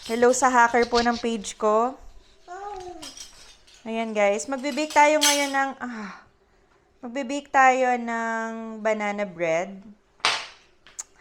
Hello sa hacker po ng page ko. Ayan guys, magbe-bake tayo ng banana bread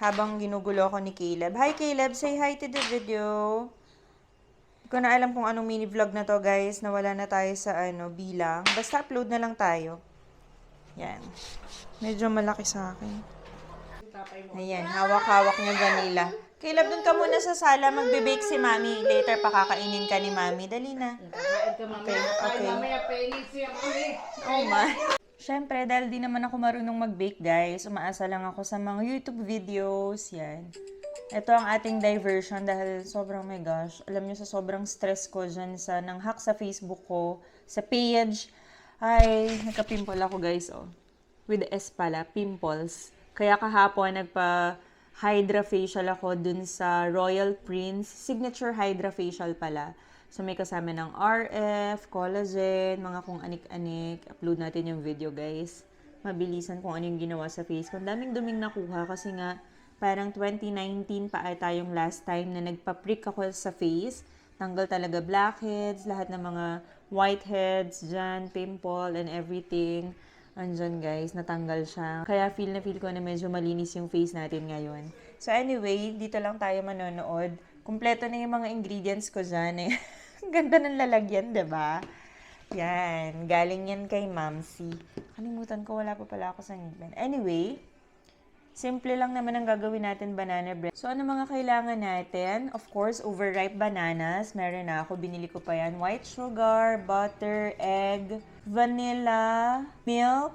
habang ginugulo ko ni Caleb. Hi Caleb, say hi to the video. Hindi ko na alam kung anong mini vlog na to guys, nawala na tayo sa bilang. Basta upload na lang tayo. Yan. Medyo malaki sa akin. Ayan, hawak-hawak niya vanilla. Caleb, dun ka muna sa sala, magbe-bake si Mami. Later, pakakainin ka ni Mami. Dali na. Okay. Oh my. Siyempre, dahil di naman ako marunong mag-bake, guys, umaasa lang ako sa mga YouTube videos. Yan. Ito ang ating diversion dahil sobrang, my gosh, alam nyo sa sobrang stress ko dyan sa nanghack sa Facebook ko, sa page, ay, nagka-pimple ako, guys, oh. With S pala, pimples. Kaya kahapon, Hydra facial ako dun sa Royal Prince. Signature Hydra facial pala. So, may kasama ng RF, collagen, mga kung anik-anik. Upload natin yung video, guys. Mabilisan kung ano yung ginawa sa face ko. Ang daming duming nakuha kasi nga, parang 2019 pa ay tayong last time na nagpa-prick ako sa face. Tanggal talaga blackheads, lahat ng mga whiteheads dyan, pimple and everything. Andyan guys, natanggal siya. Kaya feel ko na medyo malinis yung face natin ngayon. So anyway, dito lang tayo manonood. Kumpleto na yung mga ingredients ko dyan eh. Ganda ng lalagyan, diba? Yan, galing yan kay Mamsi. Kalimutan ko, wala pa pala ako sa ngipin. Anyway, simple lang naman ang gagawin natin banana bread. So, ano mga kailangan natin? Of course, overripe bananas. Meron na ako. Binili ko pa yan. White sugar, butter, egg, vanilla, milk.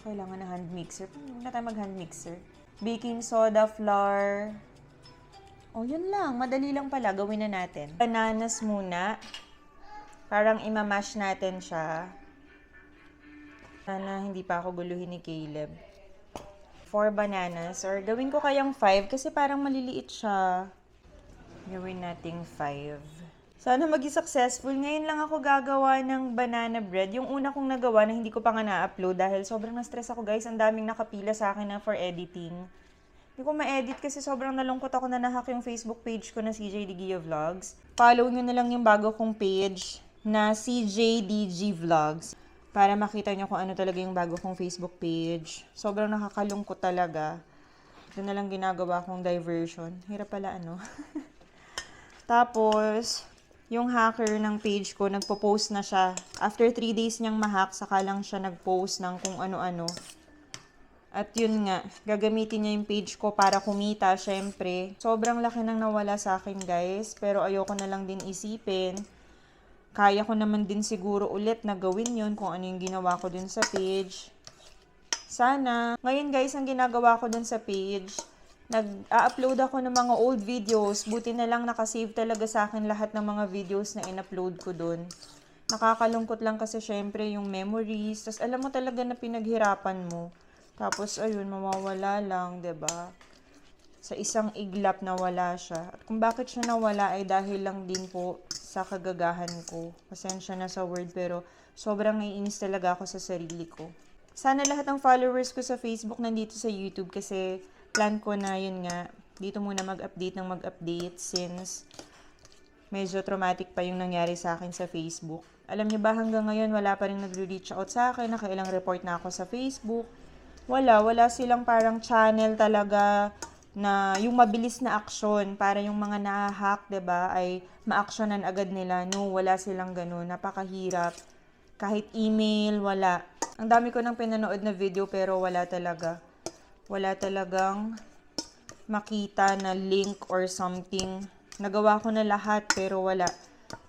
Kailangan na hand mixer. Huwag na tayo mag-hand mixer. Baking soda, flour. Oh, yun lang. Madali lang pala. Gawin na natin. Bananas muna. Parang imamash natin siya. Sana hindi pa ako guluhin ni Caleb. 4 bananas. Or gawin ko kayang 5 kasi parang maliliit siya. Gawin nating 5. Sana maging successful. Ngayon lang ako gagawa ng banana bread. Yung una kong nagawa na hindi ko pa nga na-upload dahil sobrang na-stress ako guys. Ang daming nakapila sa akin na for editing. Hindi ko ma-edit kasi sobrang nalungkot ako na nahack yung Facebook page ko na CJ Digio Vlogs. Follow nyo na lang yung bago kong page na CJDG Vlogs. Para makita nyo kung ano talaga yung bago kong Facebook page. Sobrang nakakalungkot talaga. Ito na lang ginagawa kong diversion. Hirap pala ano. Tapos, yung hacker ng page ko, nagpo-post na siya. After 3 days niyang ma-hack, saka lang siya nag-post ng kung ano-ano. At yun nga, gagamitin niya yung page ko para kumita, syempre. Sobrang laki nang nawala sa akin, guys. Pero ayoko na lang din isipin. Kaya ko naman din siguro ulit na gawin yun kung ano yung ginawa ko dun sa page. Sana. Ngayon guys, ang ginagawa ko dun sa page, nag-upload ako ng mga old videos. Buti na lang nakasave talaga sa akin lahat ng mga videos na in-upload ko dun. Nakakalungkot lang kasi syempre yung memories. Tapos alam mo talaga na pinaghirapan mo. Tapos ayun, mawawala lang, 'di ba? Sa isang iglap nawala siya. At kung bakit siya nawala ay dahil lang din po sa kagagahan ko. Pasensya na sa word pero sobrang naiinis talaga ako sa sarili ko. Sana lahat ng followers ko sa Facebook nandito sa YouTube kasi plan ko na yun nga. Dito muna mag-update since medyo traumatic pa yung nangyari sa akin sa Facebook. Alam niyo ba hanggang ngayon wala pa rin nagre-reach out sa akin. Nakailang report na ako sa Facebook. Wala silang parang channel talaga na yung mabilis na aksyon para yung mga na-hack, 'di ba, ay ma-actionan agad nila. No, wala silang ganoon. Napakahirap. Kahit email, wala. Ang dami ko nang pinanood na video pero wala talaga. Wala talagang makita na link or something. Nagawa ko na lahat pero wala.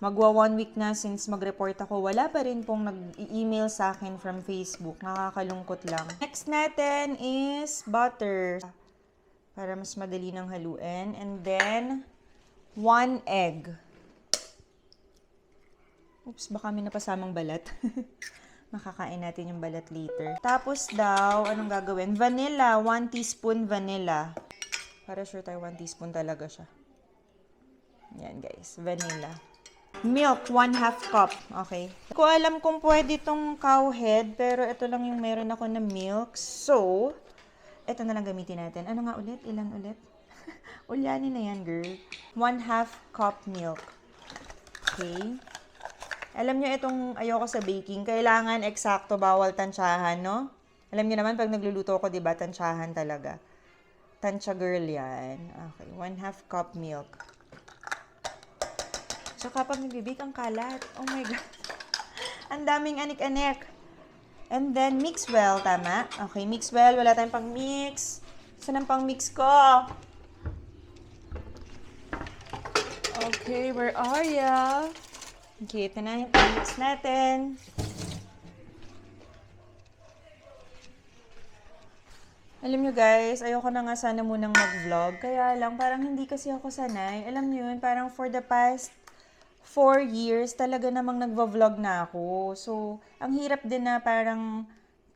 Magwa 1 week na since mag-report ako. Wala pa rin pong nag-email sa akin from Facebook. Nakakalungkot lang. Next natin is butter. Para mas madali ng haluin. And then, 1 egg. Oops, baka may napasamang balat. Makakain natin yung balat later. Tapos daw, anong gagawin? Vanilla. 1 teaspoon vanilla. Para sure tayo 1 teaspoon talaga siya. Yan guys, vanilla. Milk, 1/2 cup. Okay. Hindi ko alam kung pwede itong cow head, pero ito lang yung meron ako na milk. So, ito na lang gamitin natin. Ano nga ulit? Ilan ulit? Ulyanin na yan, girl. 1/2 cup milk. Okay. Alam nyo, itong ayoko sa baking, kailangan eksakto, bawal tansyahan, no? Alam nyo naman, pag nagluluto ako, diba, tansyahan talaga. Tansya girl yan. Okay, 1/2 cup milk. So, kapag nagbibig, ang kalat. Oh my God. Ang daming anik-anik. And then, mix well, tama? Okay, mix well. Wala tayong pang-mix. Saan ang pang-mix ko? Okay, where are ya? Okay, ito na yung pang-mix natin. Alam nyo guys, ayoko na nga sana munang mag-vlog. Kaya lang, parang hindi kasi ako sanay. Alam nyo yun, parang for the past 4 years, talaga namang nagva-vlog na ako. So, ang hirap din na parang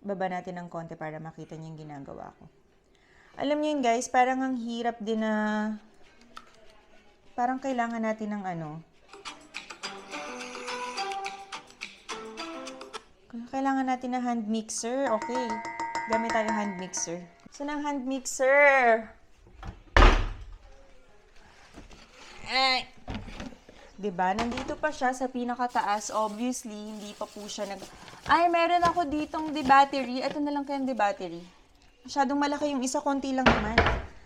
baba natin ng konti para makita nyo yung ginagawa ko. Alam nyo yun guys, parang ang hirap din na parang kailangan natin ng kailangan natin ng hand mixer. Okay, gamit tayo hand mixer. Saan ang hand mixer? Ay! Diba? Nandito pa siya sa pinakataas. Obviously, hindi pa po siya Ay, meron ako ditong de-battery. Ito na lang kayong de-battery. Masyadong malaki yung isa, konti lang naman.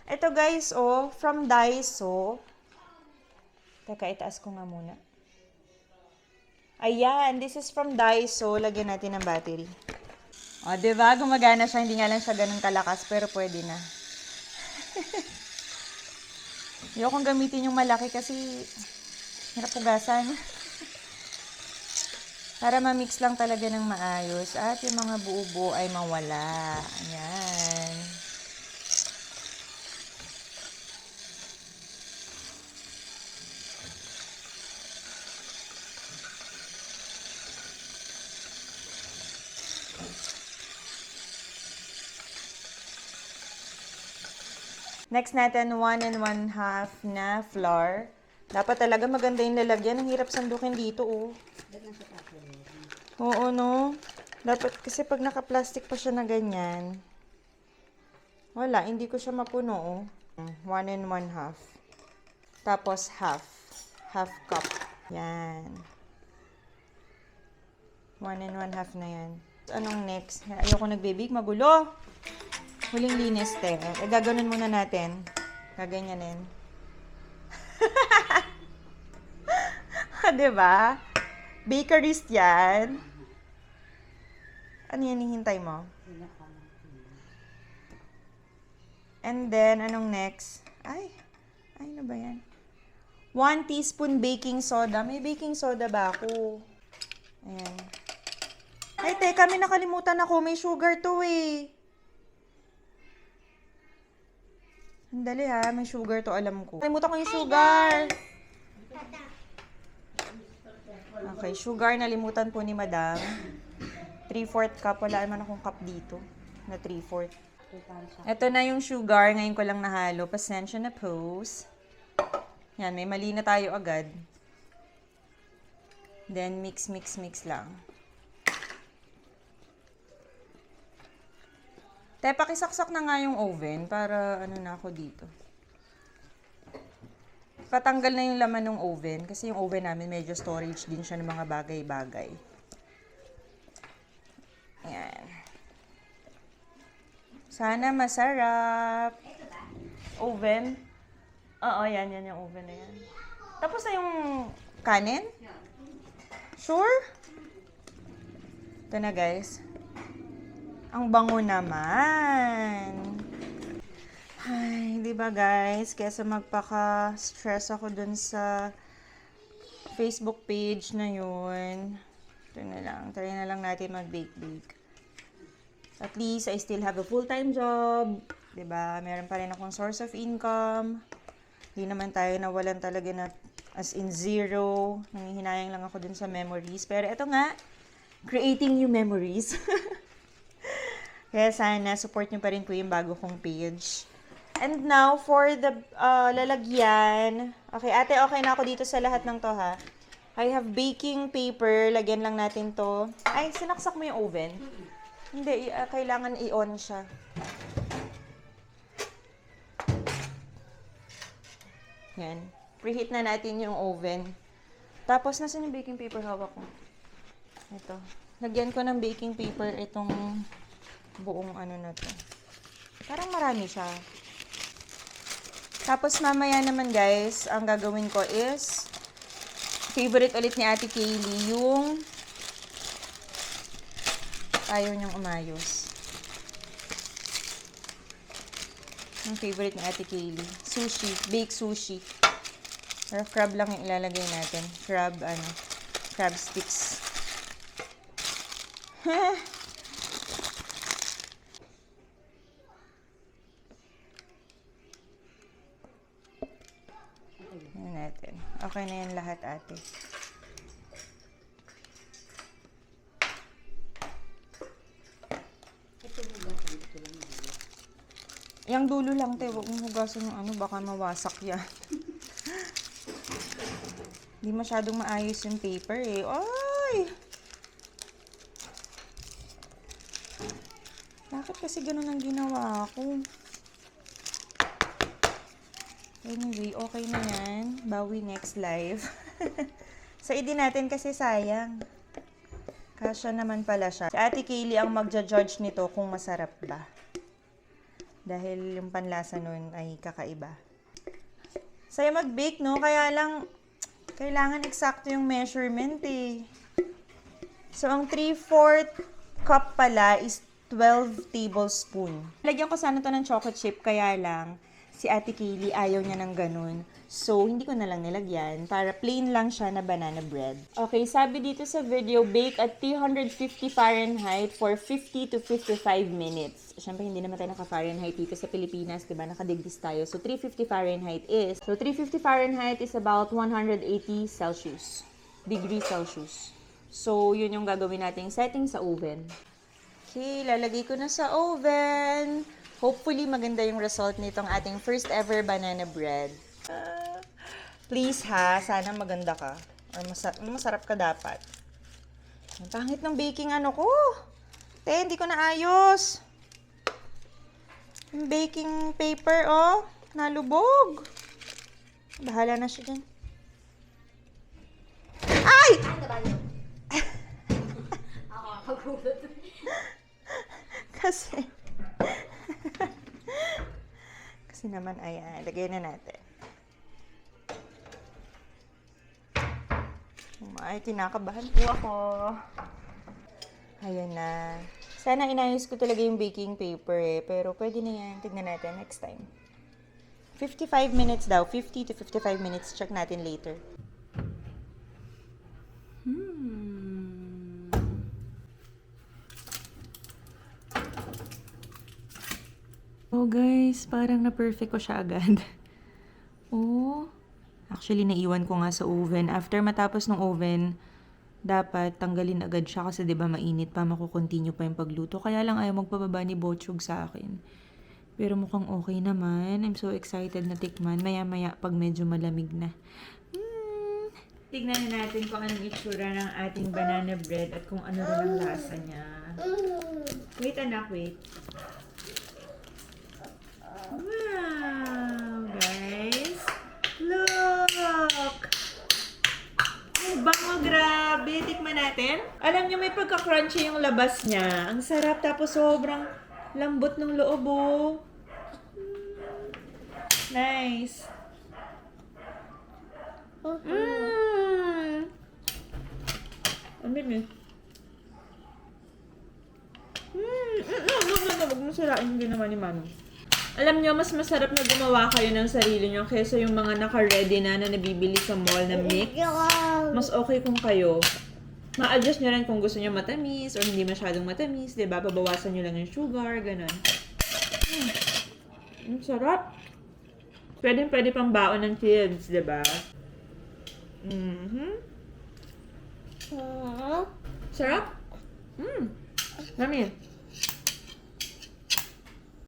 Ito guys, oh, from Daiso. Teka, itaas ko nga muna. Ayan, this is from Daiso. Lagyan natin ng battery. O, diba? Gumagana siya. Hindi nga lang siya ganun kalakas, pero pwede na. Ayokong gamitin yung malaki kasi hirap pugasan. Para ma-mix lang talaga ng maayos. At yung mga buo-buo ay mawala. Ayan. Next natin, 1 1/2 na flour. Dapat talaga maganda yung lalagyan. Ang hirap sandukin dito, oh. Oo, no? Dapat kasi pag naka-plastic pa siya na ganyan. Wala, hindi ko siya mapuno, oh. 1 1/2. Tapos half. Half cup. Yan. 1 1/2 na yan. Anong next? Ayoko nagbibig, magulo. Huling linis, te. Gaganon muna natin. Gaganyanin. Diba? Bakerist yan. Ano yan hihintay mo? And then, anong next? Ay, ano ba yan? 1 teaspoon baking soda. May baking soda ba ako? Ayan. Ay, teka, may nakalimutan ako. May sugar to eh. Dali ha, may sugar to, alam ko. Nakalimutan ko yung sugar. Okay, sugar, nalimutan po ni madam. 3/4 cup, wala naman akong cup dito. Na 3/4. Ito na yung sugar, ngayon ko lang nahalo. Pasensya na pose. Yan, may mali na tayo agad. Then, mix lang. Te, pakisaksak na nga yung oven para ano na ako dito. Patanggal na yung laman ng oven kasi yung oven namin medyo storage din siya ng mga bagay-bagay. Ayan. Sana masarap. Oven. Oo, yan yung oven na yan. Tapos na yung kanin? Sure? Ito na guys. Ang bango naman. Ay, di ba guys? Kesa magpaka-stress ako dun sa Facebook page na yun. Ito na lang. Try na lang natin mag-bake-bake. At least, I still have a full-time job. Di ba? Meron pa rin akong source of income. Hindi naman tayo nawalan talaga na as in zero. Nangihinayang lang ako dun sa memories. Pero ito nga, creating new memories. Kaya sana support nyo pa rin po yung bago kong page. And now, for the lalagyan. Okay, ate, okay na ako dito sa lahat ng to, ha? I have baking paper. Lagyan lang natin to. Ay, sinaksak mo yung oven? Hindi, kailangan i-on siya. Yan. Preheat na natin yung oven. Tapos, nasan yung baking paper hawak ko? Ito. Lagyan ko ng baking paper itong buong ano na to. Parang marami siya. Tapos, mamaya naman guys, ang gagawin ko is favorite ulit ni Ate Kaylee, yung ayaw niyang umayos. Yung favorite ni Ate Kaylee. Sushi. Baked sushi. Or crab lang yung ilalagay natin. Crab sticks. Yan natin. Okay na yan lahat, ate. Yang dulo lang, te. Huwag mong hugasan yung ano. Baka mawasak yan. Hindi masyadong maayos yung paper, eh. Ay! Bakit kasi ganun ang ginawa ko? Anyway, okay na yan. Bawi next live. Sa idin natin kasi sayang. Kasya naman pala siya. Si Ate Kaylee ang magja-judge nito kung masarap ba. Dahil yung panlasa nun ay kakaiba. Saya mag-bake, no? Kaya lang, kailangan eksakto yung measurement, eh. So, ang 3/4 cup pala is 12 tablespoon. Lagyan ko sana to ng chocolate chip, kaya lang, si Ate Kaylee ayaw niya ng ganun. So, hindi ko na lang nilagyan para plain lang siya na banana bread. Okay, sabi dito sa video, bake at 350 Fahrenheit for 50 to 55 minutes. Siyempre, hindi naman tayo naka-Fahrenheit dito sa Pilipinas, diba? Naka-degrees tayo. So, 350 Fahrenheit is about 180 Celsius. Degrees Celsius. So, yun yung gagawin nating setting sa oven. Okay, lalagay ko na sa oven. Hopefully, maganda yung result nitong ating first ever banana bread. Please ha, sana maganda ka. Or masarap ka dapat. Ang pangit ng baking ano ko. Te, hindi ko naayos. Yung baking paper, oh, nalubog. Bahala na siya dyan. Ay! Kasi naman, ayan, lagay na natin. Ay, kinakabahan po ako. Ayan na. Sana inayos ko talaga yung baking paper, eh. Pero pwede na yan. Tignan natin next time. 55 minutes daw. 50 to 55 minutes. Check natin later. Oh guys, parang na-perfect ko siya agad. Oh. Actually, naiwan ko nga sa oven. After matapos ng oven, dapat tanggalin agad siya kasi 'di ba mainit pa, makukontinue pa yung pagluto. Kaya lang ayaw magpababa ni Bochug sa akin. Pero mukhang okay naman. I'm so excited na tikman. Maya-maya pag medyo malamig na. Tignan na natin kung anong itsura ng ating banana bread at kung ano rin ang lasa niya. Wait anak, wait. Wow, guys. Look! Ang bango, grabe. Tikman natin. Alam niyo, may pagka-crunchy yung labas niya. Ang sarap, tapos sobrang lambot ng loob, oh. Nice. Ang bimi. Huwag mo sirain yung ginawa ni Mami. Alam nyo, mas masarap na gumawa kayo ng sarili nyo kaysa yung mga naka-ready na nabibili sa mall na mix. Mas okay kung kayo. Ma-adjust nyo rin kung gusto nyo matamis or hindi masyadong matamis, diba? Pabawasan nyo lang yung sugar, ganun. Ang sarap. Pwede pang baon ng kids, diba? Sarap? Mami.